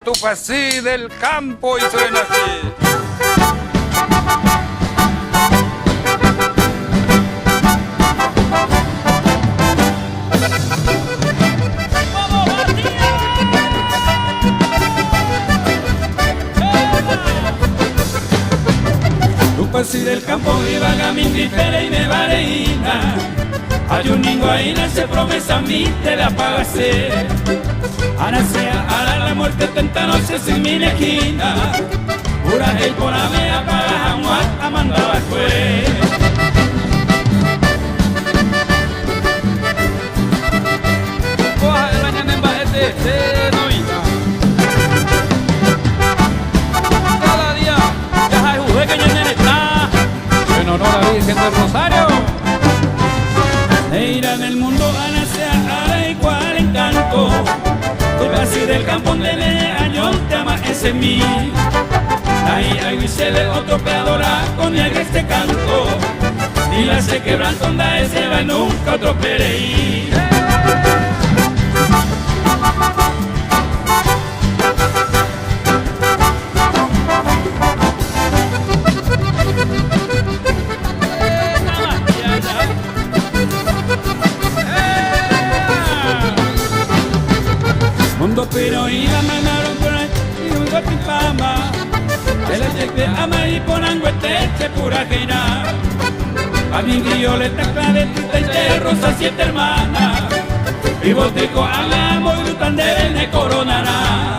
Tupasí del campo y suena así. Tupasí del campo iban a mi pere y me vareina. Hay un niño ahí nace promesa a mí te la pagase. Ahora sea, ahora la muerte tenta no sé sin mi esquina. Pura y por la mea para jamás a mandaba fue. Coja el mañana en bajete de novita. Cada día ya hay jugué que ya está. En honor a la Virgen del Rosario. E irá en el mundo a nacer ahora y cual encanto. Tupasí del campo donde le año te ama ese mí. Ahí hay se le otro peadora con el este canto. Ni la se quebran con ese va nunca otro pereí. Mundo pero iba mandaron por ahí y un golpipama. El eche ama y poranguete che pura geina. A mi violeta clave tita y rosa siete hermanas. Y botico alamo y lutandere ne coronará.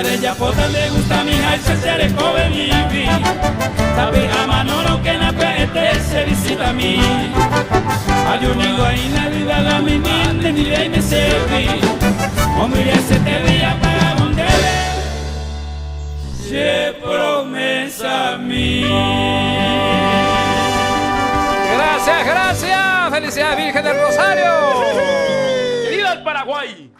Ella pota le gusta a mi hija se seré joven y vi. Sabe a mano lo que na este se visita a mí. Hay un niño ahí en la vida la mi niña ni de me serví. O mire se te día para donde se promesa a mí. Gracias, gracias. Felicidades Virgen del Rosario. ¡Viva el Paraguay!